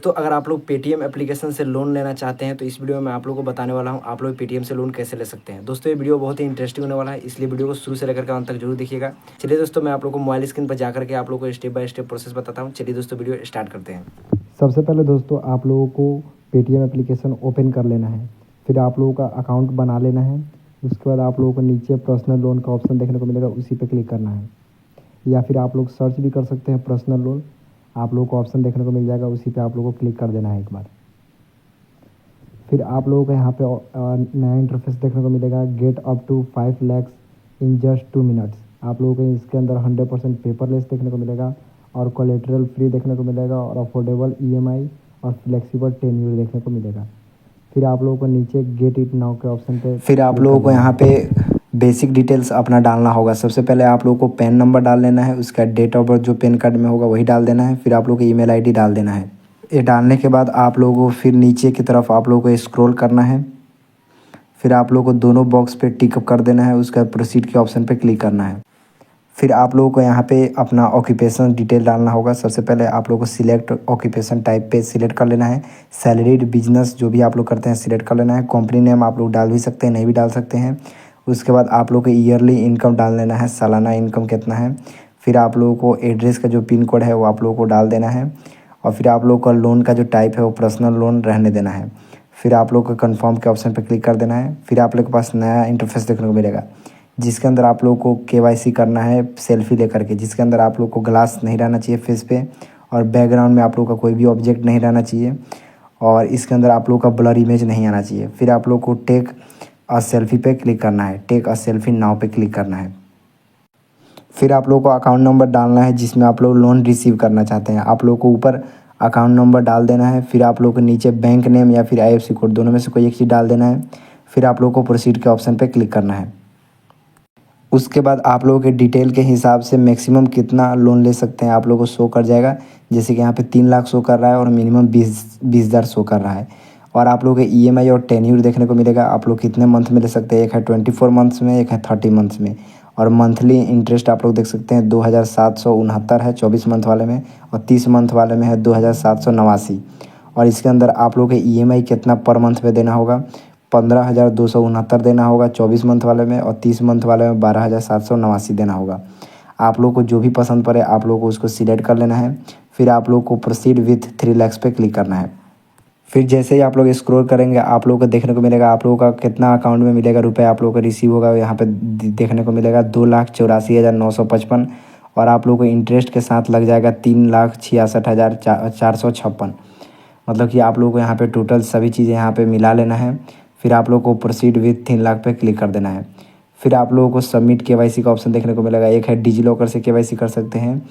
दोस्तों अगर आप लोग पेटीएम एप्लीकेशन से लोन लेना चाहते हैं तो इस वीडियो में मैं आप लोगों को बताने वाला हूं आप लोग पेटीएम से लोन कैसे ले सकते हैं। दोस्तों ये वीडियो बहुत ही इंटरेस्टिंग होने वाला है, इसलिए वीडियो को शुरू से लेकर के अंत तक जरूर देखिएगा। चलिए दोस्तों मैं आप लोग को मोबाइल स्क्रीन पर जाकर के आप लोग को स्टेप बाय स्टेप प्रोसेस बताता हूँ। चलिए दोस्तों वीडियो स्टार्ट करते हैं। सबसे पहले दोस्तों आप लोगों को पेटीएम एप्लीकेशन ओपन कर लेना है, फिर आप लोगों का अकाउंट बना लेना है। उसके बाद आप लोगों को नीचे पर्सनल लोन का ऑप्शन देखने को मिलेगा, उसी पे क्लिक करना है। या फिर आप लोग सर्च भी कर सकते हैं पर्सनल लोन, आप लोगों को ऑप्शन देखने को मिल जाएगा, उसी पे आप लोगों को क्लिक कर देना है एक बार। फिर आप लोगों को यहाँ पे नया इंटरफेस देखने को मिलेगा, get up to 5 lakhs in just 2 minutes। आप लोगों को इसके अंदर 100% पेपरलेस देखने को मिलेगा और कोलेटरल फ्री देखने को मिलेगा और अफोर्डेबल EMI और फ्लेक्सिबल टेन्योर देखने को मिलेगा। फिर आप लोगों को नीचे गेट इट नाउ के ऑप्शन पे फिर आप लोगों को यहाँ पे बेसिक डिटेल्स अपना डालना होगा। सबसे पहले आप लोगों को पैन नंबर डाल लेना है, उसका डेट ऑफ बर्थ जो पैन कार्ड में होगा वही डाल देना है। फिर आप लोगों को ईमेल आईडी डाल देना है। ये डालने के बाद आप लोगों को फिर नीचे की तरफ आप लोगों को स्क्रॉल करना है। फिर आप लोगों को दोनों बॉक्स पे टिक कर देना है, उसका प्रोसीड के ऑप्शन पे क्लिक करना है। फिर आप लोगों को यहाँ पे अपना ऑक्यूपेशन डिटेल डालना होगा। सबसे पहले आप लोगों को सिलेक्ट ऑक्यूपेशन टाइप पे सिलेक्ट कर लेना है। सैलरीड बिजनेस जो भी आप लोग करते हैं सिलेक्ट कर लेना है। कंपनी नेम आप लोग डाल भी सकते हैं, नहीं भी डाल सकते हैं। उसके बाद आप लोग को ईयरली इनकम डाल लेना है, सालाना इनकम कितना है। फिर आप लोगों को एड्रेस का जो पिन कोड है वो आप लोगों को डाल देना है। और फिर आप लोग का लोन का जो टाइप है वो पर्सनल लोन रहने देना है। फिर आप लोग को कन्फर्म के ऑप्शन पर क्लिक कर देना है। फिर आप लोग के पास नया इंटरफेस देखने को मिलेगा, जिसके अंदर आप लोगों को KYC करना है सेल्फी लेकर के, जिसके अंदर आप लोग को ग्लास नहीं रहना चाहिए फेस पे और बैकग्राउंड में आप लोग का कोई भी ऑब्जेक्ट नहीं रहना चाहिए और इसके अंदर आप लोग का ब्लर इमेज नहीं आना चाहिए। फिर आप लोग को टेक अ सेल्फी पे क्लिक करना है, टेक अ सेल्फी नाउ पे क्लिक करना है। फिर आप लोग को अकाउंट नंबर डालना है जिसमें आप लोग लोन रिसीव करना चाहते हैं। आप लोग को ऊपर अकाउंट नंबर डाल देना है। फिर आप लोग को नीचे बैंक नेम या फिर IFSC कोड दोनों में से कोई एक चीज़ डाल देना है। फिर आप लोग को प्रोसीड के ऑप्शन पे क्लिक करना है। उसके बाद आप लोगों के डिटेल के हिसाब से मैक्सिमम कितना लोन ले सकते हैं आप लोगों को शो कर जाएगा। जैसे कि यहाँ पे 3 लाख शो कर रहा है और मिनिमम 20,000 शो कर रहा है। और आप लोगों के EMI और टेन्योर देखने को मिलेगा, आप लोग कितने मंथ में ले सकते हैं। एक है 24 मंथ्स में, एक है 30 मंथ्स में। और मंथली इंटरेस्ट आप लोग देख सकते हैं 2,769 है 24 मंथ वाले में, और 30 मंथ वाले में है 2,789। और इसके अंदर आप लोग के EMI कितना पर मंथ में देना होगा, 15,269 देना होगा 24 मंथ वाले में, और 30 मंथ वाले में 12,789 देना होगा। आप लोग को जो भी पसंद पड़े आप लोग को उसको सिलेक्ट कर लेना है। फिर आप लोग को प्रोसीड विथ 3 lakhs पे क्लिक करना है। फिर जैसे ही आप लोग स्क्रॉल करेंगे आप लोगों को देखने को मिलेगा आप लोगों का कितना अकाउंट में मिलेगा रुपए आप लोगों को रिसीव होगा। यहाँ पे देखने को मिलेगा 2,84,955 और आप लोगों को इंटरेस्ट के साथ लग जाएगा 3,66,456। मतलब कि आप लोगों को यहाँ पे टोटल सभी चीज़ें यहाँ पे मिला लेना है। फिर आप लोगों को प्रोसीड विथ 3 लाख पे क्लिक कर देना है। फिर आप लोगों को सबमिट KYC का ऑप्शन देखने को मिलेगा। एक है डिजी लॉकर से KYC कर सकते हैं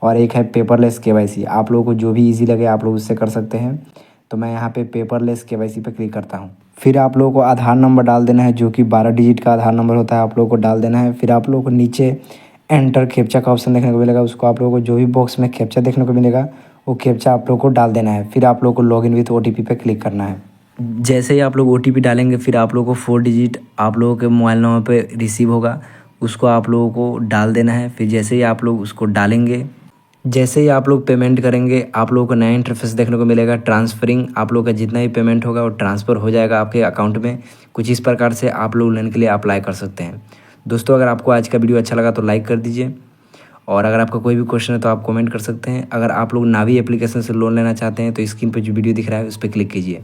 और एक है पेपरलेस KYC। आप लोगों को जो भी इजी लगे आप लोग उससे कर सकते हैं। तो मैं यहाँ पे पेपरलेस KYC पे क्लिक करता हूँ। फिर आप लोगों को आधार नंबर डाल देना है, जो कि 12 डिजिट का आधार नंबर होता है, आप लोगों को डाल देना है। फिर आप लोगों को नीचे एंटर कैप्चा का ऑप्शन देखने को मिलेगा, उसको आप लोगों को जो भी बॉक्स में कैप्चा देखने को मिलेगा वो कैप्चा आप लोगों को डाल देना है। फिर आप लोगों को लॉगिन विथ OTP पे क्लिक करना है। जैसे ही आप लोग OTP डालेंगे फिर आप लोगों को 4 डिजिट आप लोगों के मोबाइल नंबर पे रिसीव होगा, उसको आप लोगों को डाल देना है। फिर जैसे ही आप लोग उसको डालेंगे, जैसे ही आप लोग पेमेंट करेंगे आप लोगों को नया इंटरफेस देखने को मिलेगा। ट्रांसफरिंग आप लोगों का जितना भी पेमेंट होगा वो ट्रांसफ़र हो जाएगा आपके अकाउंट में। कुछ इस प्रकार से आप लोग लोन के लिए अप्लाई कर सकते हैं। दोस्तों अगर आपको आज का वीडियो अच्छा लगा तो लाइक कर दीजिए, और अगर आपका कोई भी क्वेश्चन है तो आप कमेंट कर सकते हैं। अगर आप लोग नावी एप्लीकेशन से लोन लेना चाहते हैं तो स्क्रीन पर जो वीडियो दिख रहा है उस पर क्लिक कीजिए।